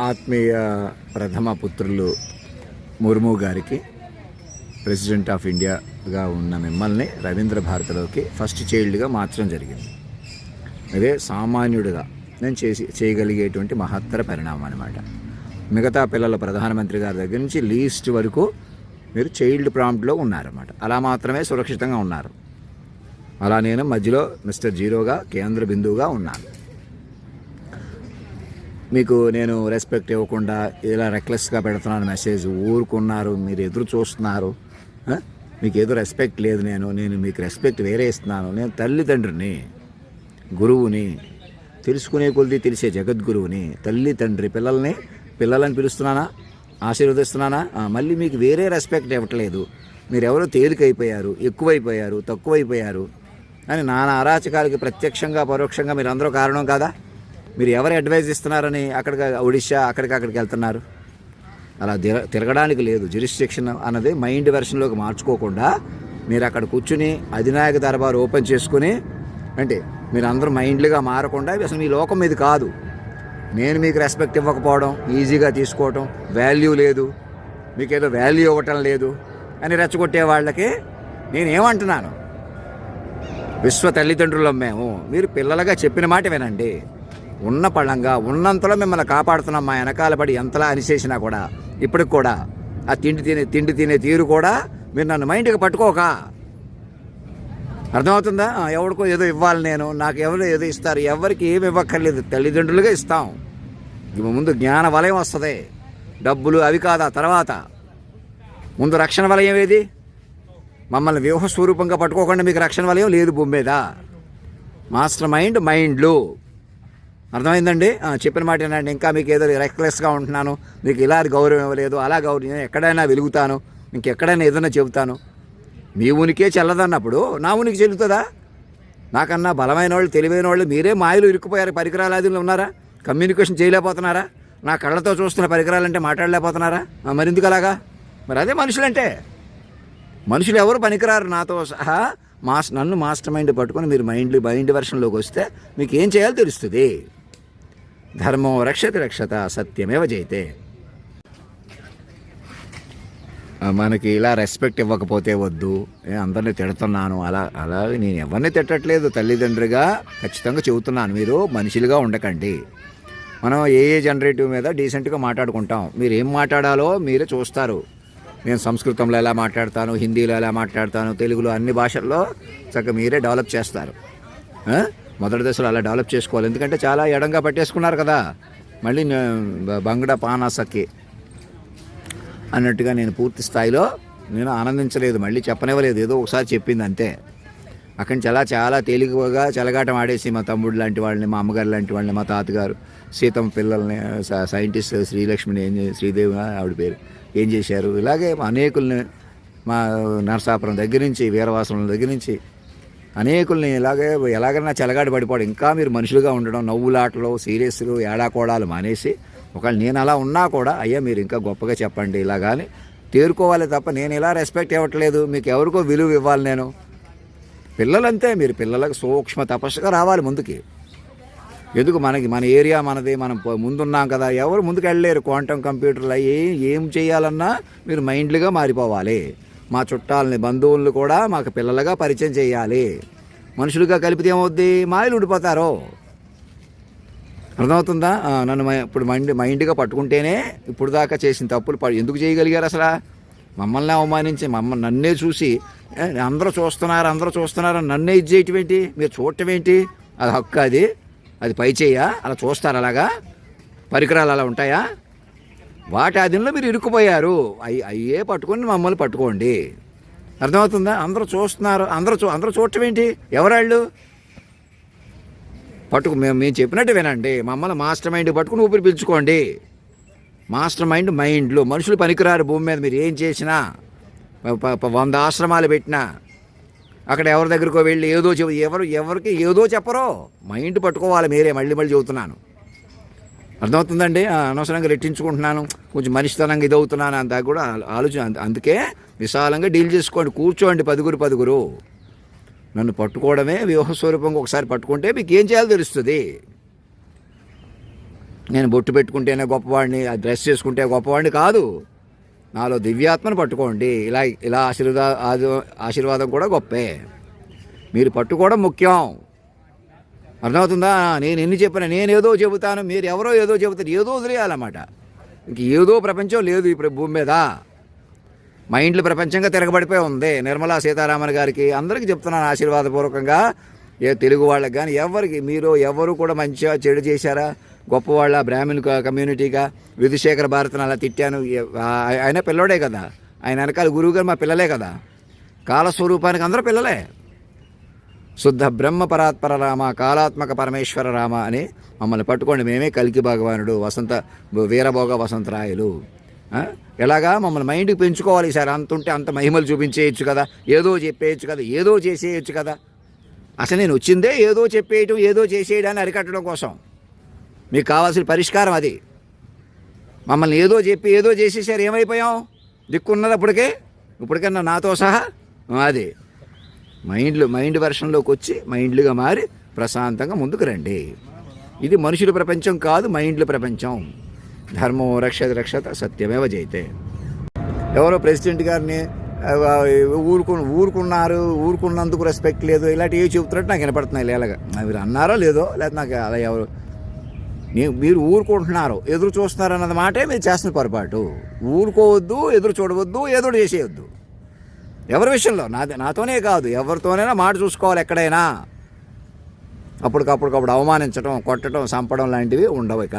ఆత్మీయ ప్రథమ పుత్రులు ముర్ము గారికి ప్రెసిడెంట్ ఆఫ్ ఇండియాగా ఉన్న మిమ్మల్ని రవీంద్ర భారతిలోకి ఫస్ట్ చైల్డ్గా మార్చడం జరిగింది. అదే సామాన్యుడిగా నేను చేయగలిగేటువంటి మహత్తర పరిణామం అనమాట. మిగతా పిల్లల ప్రధానమంత్రి గారి దగ్గర నుంచి లీస్ట్ వరకు మీరు చైల్డ్ ప్రాంప్ట్లో ఉన్నారన్నమాట. అలా మాత్రమే సురక్షితంగా ఉన్నారు. అలా నేను మధ్యలో మిస్టర్ జీరోగా కేంద్ర బిందువుగా ఉన్నాను. మీకు నేను రెస్పెక్ట్ ఇవ్వకుండా ఇలా రెక్లెస్గా పెడుతున్నాను మెసేజ్, ఊరుకున్నారు, మీరు ఎదురు చూస్తున్నారు, మీకు ఏదో రెస్పెక్ట్ లేదు. నేను మీకు రెస్పెక్ట్ వేరే ఇస్తున్నాను. నేను తల్లిదండ్రిని, గురువుని, తెలుసుకునే కొద్ది తెలిసే జగద్గురువుని, తల్లి తండ్రి పిల్లలని పిలుస్తున్నానా, ఆశీర్వదిస్తున్నానా? మళ్ళీ మీకు వేరే రెస్పెక్ట్ ఇవ్వట్లేదు. మీరు ఎవరో తేలికైపోయారు, ఎక్కువైపోయారు, తక్కువైపోయారు అని నానా అరాచకాలకి ప్రత్యక్షంగా పరోక్షంగా మీరు అందరూ కారణం కాదా? మీరు ఎవరు అడ్వైజ్ ఇస్తున్నారని ఒడిశా అక్కడికి వెళ్తున్నారు? అలా తిరగడానికి లేదు. జ్యూరిస్డిక్షన్ అన్నది మైండ్ వెర్షన్లోకి మార్చుకోకుండా మీరు అక్కడ కూర్చుని అధినాయక దర్బార్ ఓపెన్ చేసుకుని, అంటే మీరు అందరూ మైండ్లుగా మారకుండా అసలు మీ లోకం ఇది కాదు. నేను మీకు రెస్పెక్ట్ ఇవ్వకపోవడం, ఈజీగా తీసుకోవటం, వాల్యూ లేదు, మీకేదో వాల్యూ ఇవ్వటం లేదు అని రెచ్చగొట్టే వాళ్ళకి నేనేమంటున్నాను, విశ్వ తల్లిదండ్రులం మేము. మీరు పిల్లలుగా చెప్పిన మాట వినండి. ఉన్న పళ్ళంగా ఉన్నంతలో మిమ్మల్ని కాపాడుతున్నాం. మా వెనకాల పడి ఎంతలా అనిచేసినా కూడా ఇప్పటికి కూడా ఆ తిండి తినే తీరు కూడా మీరు నన్ను మైండ్కి పట్టుకోక. అర్థమవుతుందా? ఎవరికో ఏదో ఇవ్వాలి, నాకు ఎవరు ఏదో ఇస్తారు. ఎవరికి ఏమి ఇవ్వక్కర్లేదు, తల్లిదండ్రులుగా ఇస్తాం. ముందు జ్ఞాన వలయం వస్తుంది, డబ్బులు అవి కాదా తర్వాత. ముందు రక్షణ వలయం ఏది? మమ్మల్ని వ్యూహ స్వరూపంగా పట్టుకోకుండా మీకు రక్షణ వలయం లేదు భూమి మీద. మాస్టర్ మైండ్లు అర్థమైందండి? చెప్పిన మాట ఏంటంటే, ఇంకా మీకు ఏదో రెక్లెస్గా ఉంటున్నాను, మీకు ఇలా గౌరవం ఇవ్వలేదు, అలా గౌరవం, ఎక్కడైనా వెలుగుతాను, ఇంకెక్కడైనా ఏదైనా చెబుతాను. మీ ఉనికి చెల్లదన్నప్పుడు నా ఉనికి చెల్లుతుందా? నాకన్నా బలమైన వాళ్ళు, తెలివైన వాళ్ళు మీరే మాయలు ఇరుక్కుపోయారు. పరికరాలు అది ఉన్నారా? కమ్యూనికేషన్ చేయలేకపోతున్నారా? నా కళ్ళతో చూస్తున్న పరికరాలంటే మాట్లాడలేకపోతున్నారా? మరి ఎందుకు అలాగా? మరి అదే మనుషులంటే. మనుషులు ఎవరు పనికిరారు నాతో సహా. నన్ను మాస్టర్ మైండ్ పట్టుకొని మీరు మైండ్ వెర్షన్లోకి వస్తే మీకు ఏం చేయాలో తెలుస్తుంది. ధర్మో రక్షత సత్యమేవ జయతే. మనకి ఇలా రెస్పెక్ట్ ఇవ్వకపోతే వద్దు, అందరినీ తిడుతున్నాను, అలాగే నేను ఎవరిని తిట్టట్లేదు. తల్లిదండ్రిగా ఖచ్చితంగా చెబుతున్నాను, మీరు మనుషులుగా ఉండకండి. మనం ఏ జనరేటివ్ మీద డీసెంట్గా మాట్లాడుకుంటాం. మీరు ఏం మాట్లాడాలో మీరే చూస్తారు. నేను సంస్కృతంలో ఎలా మాట్లాడతాను, హిందీలో ఎలా మాట్లాడతాను, తెలుగులో, అన్ని భాషల్లో చక్కగా మీరే డెవలప్ చేస్తారు. మొదటి దశలో అలా డెవలప్ చేసుకోవాలి. ఎందుకంటే చాలా ఎడంగా పట్టేసుకున్నారు కదా. మళ్ళీ బంగడా పానాసక్కి అన్నట్టుగా నేను పూర్తి స్థాయిలో నేను ఆనందించలేదు, మళ్ళీ చెప్పనివ్వలేదు, ఏదో ఒకసారి చెప్పింది అంతే. అక్కడి నుంచి చాలా తేలికగా చెలగాటం ఆడేసి మా తమ్ముడు లాంటి వాళ్ళని, మా అమ్మగారు లాంటి వాళ్ళని, మా తాతగారు సీతమ్మ పిల్లల్ని, సైంటిస్ట్ శ్రీలక్ష్మిని, శ్రీదేవి ఆవిడ పేరు, ఏం చేశారు. ఇలాగే అనేకుల్ని, మా నరసాపురం దగ్గర నుంచి, వీరవాసనం దగ్గర నుంచి అనేకుల్ని ఎలాగైనా చెలగాడి పడిపోవడం. ఇంకా మీరు మనుషులుగా ఉండడం, నవ్వులాటలు, సీరియస్లు, ఏడాకోడాలు మానేసి, ఒకవేళ నేను అలా ఉన్నా కూడా అయ్యా మీరు ఇంకా గొప్పగా చెప్పండి ఇలా కానీ తేరుకోవాలి తప్ప నేను ఇలా రెస్పెక్ట్ ఇవ్వట్లేదు, మీకు ఎవరికో విలువ ఇవ్వాలి. నేను పిల్లలంతే, మీరు పిల్లలకు సూక్ష్మ తపస్సుగా రావాలి ముందుకి. ఎందుకు మన ఏరియా మనది, మనం ముందున్నాం కదా, ఎవరు ముందుకు వెళ్ళలేరు. క్వాంటమ్ కంప్యూటర్లు ఏం చేయాలన్నా మీరు మైండ్లుగా మారిపోవాలి. మా చుట్టాలని, బంధువులను కూడా మాకు పిల్లలుగా పరిచయం చేయాలి. మనుషులుగా కలిపితే ఏమవుద్ది? మాయలు ఉండిపోతారు. అర్థమవుతుందా? నన్ను ఇప్పుడు మైండ్గా పట్టుకుంటేనే ఇప్పుడు దాకా చేసిన తప్పులు ఎందుకు చేయగలిగారు అసలు? మమ్మల్ని అవమానించి నన్నే చూసి అందరూ చూస్తున్నారు నన్నే ఇది చేయటం ఏంటి? మీరు చూడటం ఏంటి? అది హక్కు, అది పై చెయ్యా? అలా చూస్తారు? అలాగా పరికరాలు అలా ఉంటాయా? వాటి ఆధీనంలో మీరు ఇరుక్కుపోయారు. అయ్యే పట్టుకొని మమ్మల్ని పట్టుకోండి. అర్థమవుతుందా? అందరూ చూస్తున్నారు, అందరూ చూడటం ఏంటి? ఎవరాళ్ళు? మేము చెప్పినట్టు వినండి. మమ్మల్ని మాస్టర్ మైండ్ పట్టుకుని ఊపిరి పీల్చుకోండి. మాస్టర్ మైండ్లు మనుషులు పనికిరారు భూమి మీద. మీరు ఏం చేసినా, 100 ఆశ్రమాలు పెట్టినా, అక్కడ ఎవరి దగ్గరకో వెళ్ళి ఏదో ఎవరికి ఏదో చెప్పరో. మైండ్ పట్టుకోవాలి మీరే. మళ్ళీ చెబుతున్నాను, అర్థమవుతుందండి? అనవసరంగా రెట్టించుకుంటున్నాను, కొంచెం మనిషితనంగా ఇదవుతున్నాను అంతా కూడా ఆలోచన. అందుకే విశాలంగా డీల్ చేసుకోండి, కూర్చోండి 10 నన్ను పట్టుకోవడమే వ్యూహ స్వరూపంగా ఒకసారి పట్టుకుంటే మీకు ఏం చేయాలో తెలుస్తుంది. నేను బొట్టు పెట్టుకుంటేనే గొప్పవాడిని, ఆ డ్రెస్ చేసుకుంటే గొప్పవాడిని కాదు. నాలో దివ్యాత్మను పట్టుకోండి. ఇలా ఆశీర్వాదం కూడా గొప్పే. మీరు పట్టుకోవడం ముఖ్యం. అర్థమవుతుందా? నేను ఎన్ని చెప్పినా నేనేదో చెబుతాను, మీరు ఎవరో ఏదో చెబుతారు, ఏదో వదిలేయాలన్నమాట. ఇంక ఏదో ప్రపంచం లేదు ఇప్పుడు భూమి మీద. మైండ్లు ప్రపంచంగా తిరగబడిపోయి ఉంది. నిర్మలా సీతారామన్ గారికి అందరికీ చెప్తున్నాను ఆశీర్వాదపూర్వకంగా, తెలుగు వాళ్ళకి కానీ ఎవరికి, మీరు ఎవరు కూడా మంచిగా చెడు చేశారా? గొప్పవాళ్ళ బ్రాహ్మణ్ కమ్యూనిటీగా విధుశేఖర భారతిని అలా తిట్టాను. ఆయన పిల్లోడే కదా, ఆయన వెనకాల గురువు గారు మా పిల్లలే కదా. కాలస్వరూపానికి అందరూ పిల్లలే. శుద్ధ బ్రహ్మ పరాత్పర రామ, కాలాత్మక పరమేశ్వర రామ అని మమ్మల్ని పట్టుకోండి. మేమే కల్కి భగవానుడు, వీరభోగ వసంతరాయలు. ఎలాగా మమ్మల్ని మైండ్కి పెంచుకోవాలి సార్. అంత ఉంటే అంత మహిమలు చూపించేయచ్చు కదా, ఏదో చెప్పేయచ్చు కదా, ఏదో చేసేయచ్చు కదా. అసలు నేను వచ్చిందే ఏదో చెప్పేయటం, ఏదో చేసేయడాన్ని అరికట్టడం కోసం. మీకు కావాల్సిన పరిష్కారం అది. మమ్మల్ని ఏదో చెప్పి ఏదో చేసేసారు, ఏమైపోయాం? దిక్కున్నది ఇప్పటికన్నా నాతో సహా. అది మైండ్ వెర్షన్లోకి వచ్చి మైండ్లుగా మారి ప్రశాంతంగా ముందుకు రండి. ఇది మనుషుల ప్రపంచం కాదు, మైండ్ల ప్రపంచం. ధర్మం రక్షత సత్యమేవ జయతే. ఎవరో ప్రెసిడెంట్ గారిని ఊరుకున్నందుకు రెస్పెక్ట్ లేదు, ఇలాంటి ఏవి చెబుతున్నట్టు నాకు వినపడుతున్నాయి. ఇలాగా మీరు అన్నారో లేదో, లేకపోతే నాకు అలా ఎవరు మీరు ఊరుకుంటున్నారు, ఎదురు చూస్తున్నారు అన్నది మాటే మీరు చేస్తున్న పొరపాటు. ఊరుకోవద్దు, ఎదురు చూడవద్దు, ఏదో చేసేయొద్దు. ఎవరి విషయంలో, నాతోనే కాదు, ఎవరితోనైనా మాట చూసుకోవాలి. ఎక్కడైనా అప్పటికప్పుడు అవమానించడం, కొట్టడం, చంపడం లాంటివి ఉండవు ఇక.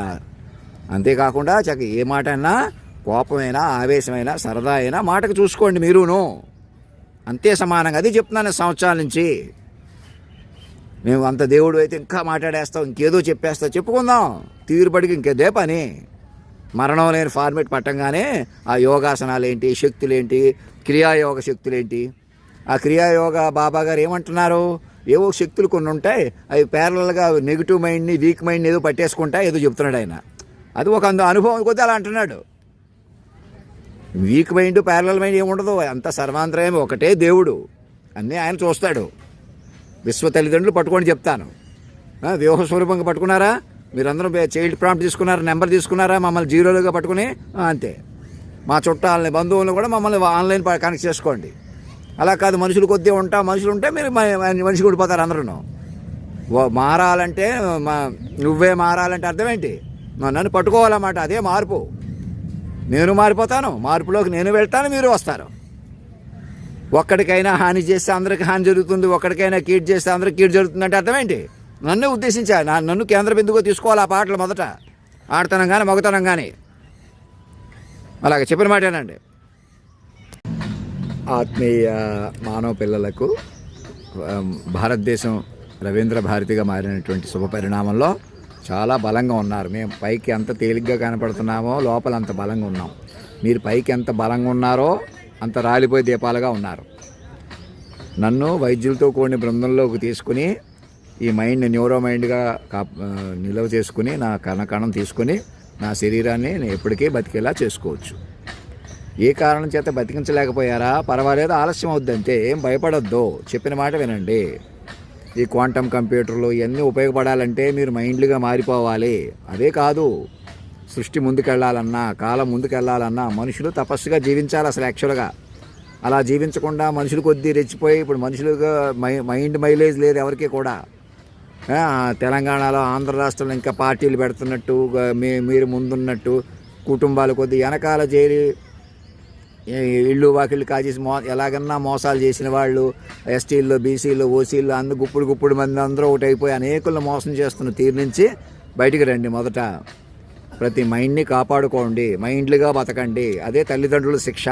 అంతేకాకుండా ఏ మాట అయినా, కోపమైనా, ఆవేశమైనా, సరదా అయినా మాటకు చూసుకోండి మీరును. అంతే సమానంగా. అది చెప్తున్నాను సంవత్సరాల నుంచి. మేము అంత దేవుడు అయితే ఇంకా మాట్లాడేస్తాం, ఇంకేదో చెప్పేస్తాం, చెప్పుకుందాం. తీరుబడికి ఇంకేదే పని. మరణం లేని ఫార్మేట్ పట్టంగానే ఆ యోగాసనాలు ఏంటి, శక్తులేంటి, క్రియాయోగ శక్తులేంటి. ఆ క్రియాయోగ బాబా గారు ఏమంటున్నారు? ఏవో శక్తులు కొన్ని ఉంటాయి, అవి ప్యారలల్గా నెగిటివ్ మైండ్ని, వీక్ మైండ్ని ఏదో పట్టేసుకుంటాయి, ఏదో చెప్తున్నాడు ఆయన. అది ఒక అనుభవం కొద్దీ అలా అంటున్నాడు. వీక్ మైండ్, ప్యారలల్ మైండ్ ఏముండదు, అంత సర్వాంతరయం ఒకటే దేవుడు, అన్నీ ఆయన చూస్తాడు. విశ్వ తల్లిదండ్రులు పట్టుకొని చెప్తాను. వ్యూహ స్వరూపంగా పట్టుకున్నారా? మీరందరూ చైల్డ్ ప్రాంప్ట్ తీసుకున్నారా, నెంబర్ తీసుకున్నారా? మమ్మల్ని జీరోలుగా పట్టుకుని అంతే. మా చుట్టాలని, బంధువులను కూడా మమ్మల్ని ఆన్లైన్ కనెక్ట్ చేసుకోండి. అలా కాదు, మనుషులు కొద్దిగా మనుషులు ఉంటే మీరు మనిషి కూడిపోతారు అందరూ. మారాలంటే నువ్వే మారాలంటే అర్థం ఏంటి? నన్ను పట్టుకోవాలన్నమాట. అదే మార్పు. నేను మారిపోతాను, మార్పులోకి నేను వెళ్తాను, మీరు వస్తారు. ఒక్కడికైనా హాని చేస్తే అందరికి హాని జరుగుతుంది, ఒక్కడికైనా కీడు చేస్తే అందరికి కీడు జరుగుతుందంటే అర్థం ఏంటి? నన్ను ఉద్దేశించా, నన్ను కేంద్ర బిందువుగా తీసుకోవాలి ఆ పాటలు. మొదట ఆడతనం కానీ మగతనం కానీ. అలాగే చెప్పిన మాటేనండి. ఆత్మీయ మానవ పిల్లలకు భారతదేశం రవీంద్ర భారతిగా మారినటువంటి శుభ పరిణామంలో చాలా బలంగా ఉన్నారు. మేము పైకి ఎంత తేలిగ్గా కనపడుతున్నామో లోపల అంత బలంగా ఉన్నాం. మీరు పైకి ఎంత బలంగా ఉన్నారో అంత రాలిపోయే దీపాలుగా ఉన్నారు. నన్ను వైద్యులతో కూడిన బృందంలోకి తీసుకుని ఈ మైండ్ని న్యూరో మైండ్గా నిల్వ చేసుకుని, నా కణం తీసుకుని నా శరీరాన్ని నేను ఎప్పటికీ బతికేలా చేసుకోవచ్చు. ఏ కారణం చేత బతికించలేకపోయారా? పర్వాలేదు, ఆలస్యం అవుద్దంతే, ఏం భయపడొద్దు, చెప్పిన మాట వినండి. ఈ క్వాంటమ్ కంప్యూటర్లు ఇవన్నీ ఉపయోగపడాలంటే మీరు మైండ్లుగా మారిపోవాలి. అదే కాదు, సృష్టి ముందుకెళ్ళాలన్నా, కాలం ముందుకెళ్ళాలన్నా మనుషులు తపస్సుగా జీవించాలి. అసలు యాక్చువల్గా అలా జీవించకుండా మనుషులు కొద్దీ రెచ్చిపోయి ఇప్పుడు మనుషులుగా మైండ్ మైలేజ్ లేదు ఎవరికి కూడా. తెలంగాణలో, ఆంధ్ర రాష్ట్రంలో ఇంకా పార్టీలు పెడుతున్నట్టు, మీరు ముందున్నట్టు కుటుంబాలు కొద్ది వెనకాల చేరి ఇళ్ళు వాకిళ్ళు కాజేసి ఎలాగన్నా మోసాలు చేసిన వాళ్ళు, ఎస్టీల్లో, బీసీల్లో, ఓసీల్లో అందరూ గుప్పుడు మంది అందరూ ఒకటి అయిపోయి అనేకులను మోసం చేస్తున్న తీరు నుంచి బయటికి రండి. మొదట ప్రతి మైండ్ని కాపాడుకోండి, మైండ్లుగా బతకండి. అదే తల్లిదండ్రుల శిక్ష.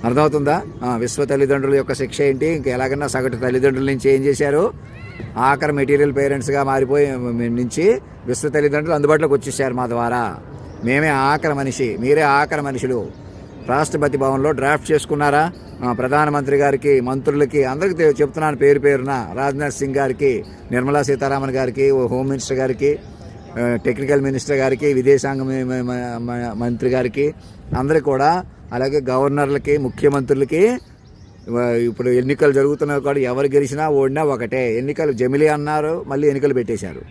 అర్థమవుతుందా? విశ్వ తల్లిదండ్రుల యొక్క శిక్ష ఏంటి? ఇంకా ఎలాగన్నా సగటు తల్లిదండ్రుల నుంచి ఏం చేశారు? ఆఖరి మెటీరియల్ పేరెంట్స్గా మారిపోయి నుంచి విశ్వ తల్లిదండ్రులు అందుబాటులోకి వచ్చేసారు మా ద్వారా. మేమే ఆఖరి మనిషి, మీరే ఆఖరి మనుషులు. రాష్ట్రపతి భవన్లో డ్రాఫ్ట్ చేసుకున్నారా? ప్రధానమంత్రి గారికి, మంత్రులకి, అందరికీ చెప్తున్నాను పేరు పేరున. రాజ్నాథ్ సింగ్ గారికి, నిర్మలా సీతారామన్ గారికి, హోమ్ మినిస్టర్ గారికి, టెక్నికల్ మినిస్టర్ గారికి, విదేశాంగ మంత్రి గారికి, అందరికీ కూడా, అలాగే గవర్నర్లకి, ముఖ్యమంత్రులకి. ఇప్పుడు ఎన్నికలు జరుగుతున్నవి కూడా ఎవరు గెలిచినా ఓడినా ఒకటే. ఎన్నికలు జమిలీ అన్నారు, మళ్ళీ ఎన్నికలు పెట్టేశారు.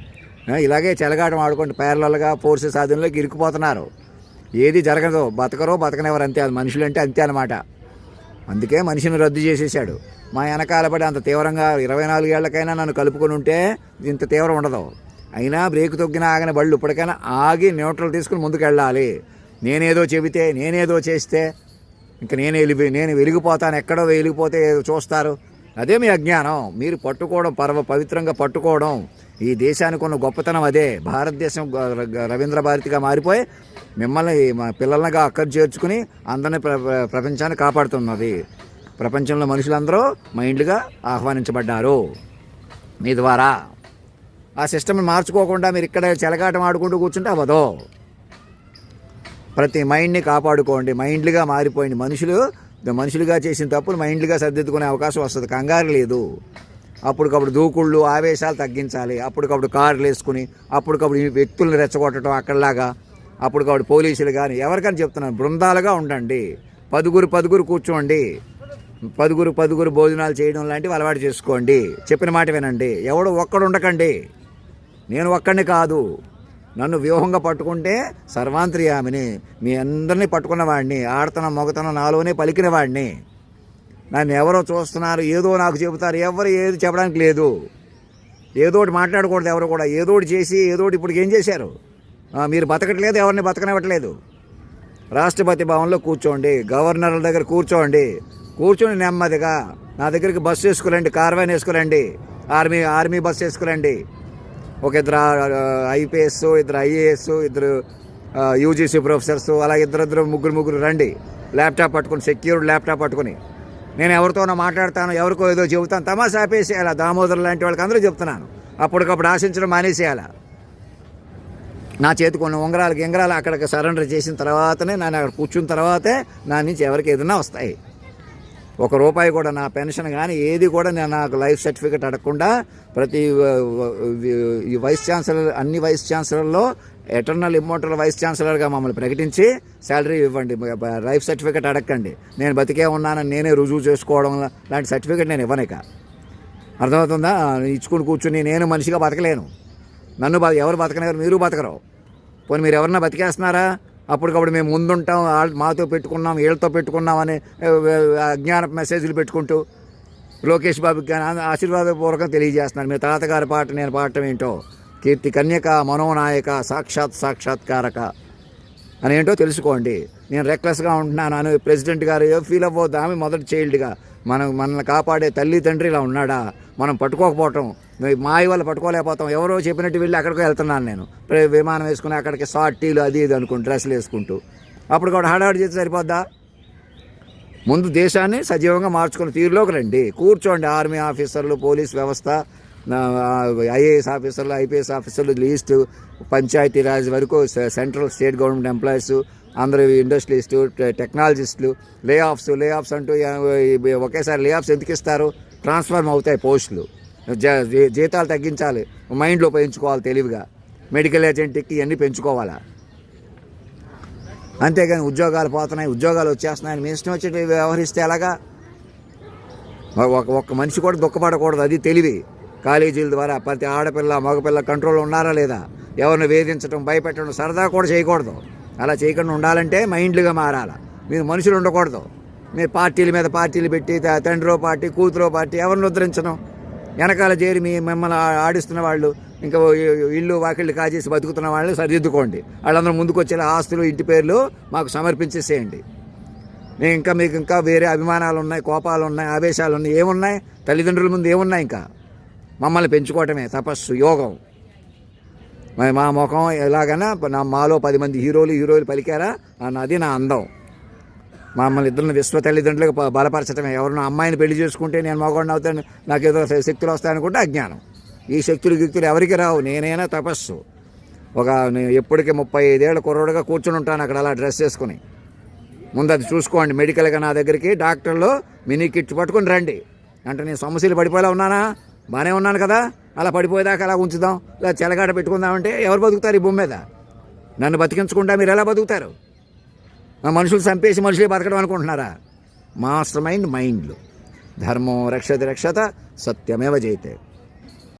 ఇలాగే చెలగాటం ఆడుకుంటూ ప్యారలల్గా ఫోర్సెస్ ఆధీనంలోకి ఇరుక్కుపోతున్నారు. ఏది జరగదు, బతకనివ్వరు అంతే. అది మనుషులు అంటే అంతే అనమాట. అందుకే మనిషిని రద్దు చేసేసాడు. మా వెనకాల పడి అంత తీవ్రంగా 24 ఏళ్లకైనా నన్ను కలుపుకొని ఉంటే ఇంత తీవ్రం ఉండదు. అయినా బ్రేక్ తొక్కిన ఆగని బళ్ళు ఇప్పటికైనా ఆగి న్యూట్రల్ తీసుకుని ముందుకు వెళ్ళాలి. నేనేదో చెబితే, నేనేదో చేస్తే ఇంక నేను వెలిగిపోతాను. ఎక్కడో వెలిగిపోతే చూస్తారు. అదే మీ అజ్ఞానం. మీరు పట్టుకోవడం, పవిత్రంగా పట్టుకోవడం ఈ దేశానికి ఉన్న గొప్పతనం అదే. భారతదేశం రవీంద్ర భారతిగా మారిపోయి మిమ్మల్ని మా పిల్లలనిగా అక్కడి చేర్చుకుని అందరినీ ప్రపంచాన్ని కాపాడుతున్నది. ప్రపంచంలో మనుషులందరూ మైండ్గా ఆహ్వానించబడ్డారు మీ ద్వారా. ఆ సిస్టమ్ని మార్చుకోకుండా మీరు ఇక్కడ చెలగాటం ఆడుకుంటూ కూర్చుంటే అవ్వదు. ప్రతి మైండ్ని కాపాడుకోండి. మైండ్లుగా మారిపోయింది. మనుషులుగా చేసిన తప్పులు మైండ్లుగా సర్దిద్దుకునే అవకాశం వస్తుంది. కంగారు లేదు. అప్పటికప్పుడు దూకుళ్ళు, ఆవేశాలు తగ్గించాలి. అప్పటికప్పుడు కార్లు వేసుకుని అప్పటికప్పుడు వ్యక్తులను రెచ్చగొట్టడం అక్కడలాగా. అప్పటికప్పుడు పోలీసులు కానీ ఎవరికైనా చెప్తున్నాను, బృందాలుగా ఉండండి. పదుగురు కూర్చోండి. పదుగురు భోజనాలు చేయడం లాంటివి అలవాటు చేసుకోండి. చెప్పిన మాట వినండి. ఎవడు ఒక్కడు ఉండకండి. నేను ఒక్కడిని కాదు. నన్ను వ్యూహంగా పట్టుకుంటే సర్వాంతర్యామిని, మీ అందరినీ పట్టుకున్నవాడిని. ఆడతనం మొగతనం నాలోనే పలికిన వాడిని. నన్ను ఎవరో చూస్తున్నారు, ఏదో నాకు చెబుతారు. ఎవరు ఏది చెప్పడానికి లేదు. ఏదోటి మాట్లాడకూడదు. ఎవరు కూడా ఏదోటి చేసి ఏదోటి. ఇప్పుడు ఏం చేశారు? మీరు బతకట్లేదు, ఎవరిని బతకనివ్వట్లేదు. రాష్ట్రపతి భవన్లో కూర్చోండి, గవర్నర్ల దగ్గర కూర్చొని నెమ్మదిగా నా దగ్గరికి బస్సు వేసుకురండి, కార్వాన్ వేసుకురండి, ఆర్మీ బస్సు వేసుకురండి. ఒక ఇద్దరు ఐపీఎస్, ఇద్దరు ఐఏఎస్, ఇద్దరు యూజీసీ ప్రొఫెసర్స్, అలా ఇద్దరు ముగ్గురు రండి. ల్యాప్టాప్ పట్టుకుని, సెక్యూర్డ్ ల్యాప్టాప్ పట్టుకుని. నేను ఎవరితోనో మాట్లాడతాను, ఎవరికో ఏదో చెబుతాను, తమాషా ఆపేసేయాలా. దామోదర్ లాంటి వాళ్ళకి అందరూ చెప్తున్నాను. అప్పటికప్పుడు ఆశించడం మానేసేయాలా. నా చేతికి ఉన్న ఉంగరాలు అక్కడికి సరెండర్ చేసిన తర్వాతనే, నేను అక్కడ కూర్చున్న తర్వాతే నా నుంచి ఎవరికి ఏదైనా వస్తాయి. ₹1 కూడా నా పెన్షన్ కానీ ఏది కూడా నేను నాకు లైఫ్ సర్టిఫికేట్ అడగకుండా ప్రతి ఈ వైస్ ఛాన్సలర్, అన్ని వైస్ ఛాన్సలర్లో ఎటర్నల్ ఇమ్మోర్టల్ వైస్ ఛాన్సలర్గా మమ్మల్ని ప్రకటించి శాలరీ ఇవ్వండి. లైఫ్ సర్టిఫికేట్ అడగండి. నేను బతికే ఉన్నానని నేనే రుజువు చేసుకోవడం లాంటి సర్టిఫికేట్ నేను ఇవ్వనిక. అర్థమవుతుందా? ఇచ్చుకుని కూర్చుని నేను మనిషిగా బతకలేను. నన్ను ఎవరు బతకనివారు? మీరు బతకరు. పోనీ మీరు ఎవరన్నా బతికేస్తున్నారా? అప్పటికప్పుడు మేము ముందుంటాం, మాతో పెట్టుకున్నాం, వీళ్ళతో పెట్టుకున్నాం అని అజ్ఞాన మెసేజ్లు పెట్టుకుంటూ లోకేష్ బాబుకి కానీ ఆశీర్వాదపూర్వకంగా తెలియజేస్తున్నాను. మీ తాతగారి పాట నేను పాడటం ఏంటో, కీర్తి కన్యక, మనోనాయక, సాక్షాత్కారక అని ఏంటో తెలుసుకోండి. నేను రెక్లెస్గా ఉంటున్నాను అని ప్రెసిడెంట్ గారు ఫీల్ అవ్వద్దు. ఆమె మొదటి చైల్డ్గా మనల్ని కాపాడే తల్లి తండ్రి ఇలా ఉన్నాడా? మనం పట్టుకోకపోవటం, మాయ వల్ల పట్టుకోలేకపోతాం. ఎవరో చెప్పినట్టు వెళ్ళి అక్కడికి వెళ్తున్నాను నేను, విమానం వేసుకుని అక్కడికి షార్టీలు అది ఇది అనుకుంటూ డ్రెస్సులు వేసుకుంటూ. అప్పుడు కూడా హడావిడి చేస్తే సరిపోద్దా? ముందు దేశాన్ని సజీవంగా మార్చుకున్న తీరులోకి రండి. కూర్చోండి. ఆర్మీ ఆఫీసర్లు, పోలీస్ వ్యవస్థ, ఐఏఎస్ ఆఫీసర్లు, ఐపీఎస్ ఆఫీసర్లు, లీస్ట్ పంచాయతీరాజ్ వరకు సెంట్రల్ స్టేట్ గవర్నమెంట్ ఎంప్లాయీస్ అందరూ, ఇండస్ట్రియలిస్టు, టెక్నాలజిస్టులు, లే ఆఫ్స్ అంటూ ఒకేసారి లే ఆఫ్స్ ఎందుకు ఇస్తారు? ట్రాన్స్ఫార్మ్ అవుతాయి పోస్టులు. జీతాలు తగ్గించాలి. మైండ్లో పెంచుకోవాలి తెలివిగా. మెడికల్ ఏజెంట్కి ఇవన్నీ పెంచుకోవాలా. అంతేగాని ఉద్యోగాలు పోతున్నాయి, ఉద్యోగాలు వచ్చేస్తున్నాయని మీ ఇష్టం వచ్చి వ్యవహరిస్తే ఎలాగా? ఒక్క మనిషి కూడా దుఃఖపడకూడదు. అది తెలివి. కాలేజీల ద్వారా ప్రతి ఆడపిల్ల మగపిల్ల కంట్రోల్లో ఉన్నారా లేదా? ఎవరిని వేధించడం, భయపెట్టడం సరదా కూడా చేయకూడదు. అలా చేయకుండా ఉండాలంటే మైండ్లుగా మారాలి. మీరు మనుషులు ఉండకూడదు. మీరు పార్టీల మీద పార్టీలు పెట్టి తండ్రో పార్టీ, కూతురో పార్టీ, ఎవరిని ఉద్ధరించడం, వెనకాల చేరి మిమ్మల్ని ఆడిస్తున్న వాళ్ళు, ఇంకా ఇల్లు వాకిళ్ళు కాజేసి బతుకుతున్న వాళ్ళు సరిదిద్దుకోండి. వాళ్ళందరూ ముందుకు వచ్చేలా ఆస్తులు, ఇంటి పేర్లు మాకు సమర్పించేసేయండి. మీకు ఇంకా వేరే అభిమానాలు ఉన్నాయి, కోపాలు ఉన్నాయి, ఆవేశాలు ఉన్నాయి. ఏమున్నాయి? తల్లిదండ్రుల ముందు ఏమున్నాయి? ఇంకా మమ్మల్ని పెంచుకోవటమే తపస్సు, యోగం. మా ముఖం ఎలాగైనా మాలో 10 మంది హీరోలు పలికారా అన్నది నా అందం. మమ్మల్ని ఇద్దరిని విశ్వ తల్లిదండ్రులకు బలపరచడమే. ఎవరినో అమ్మాయిని పెళ్లి చేసుకుంటే నేను మగవాడిని అవుతాను, నాకేదో శక్తులు వస్తాయనుకుంటే అజ్ఞానం. ఈ శక్తులు ఎవరికి రావు. నేనైనా తపస్సు. ఎప్పటికీ 35 ఏళ్ళ కుర్రోడుగా కూర్చుని ఉంటాను అక్కడ అలా డ్రెస్ వేసుకుని. ముందు అది చూసుకోండి. మెడికల్గా నా దగ్గరికి డాక్టర్లు మినీ కిట్ పట్టుకుని రండి. అంటే నేను సమస్యలు పడిపోయేలా ఉన్నానా? బాగానే ఉన్నాను కదా. అలా పడిపోయేదాకా అలా ఉంచుదాం, ఇలా చెలగాట పెట్టుకుందామంటే ఎవరు బతుకుతారు ఈ భూమి మీద? నన్ను బతికించకుండా మీరు ఎలా బతుకుతారు? మనుషులు చంపేసి మనుషులే బతకడం అనుకుంటున్నారా? మాస్టర్ మైండ్లు. ధర్మం రక్షత సత్యమేవ జయతే.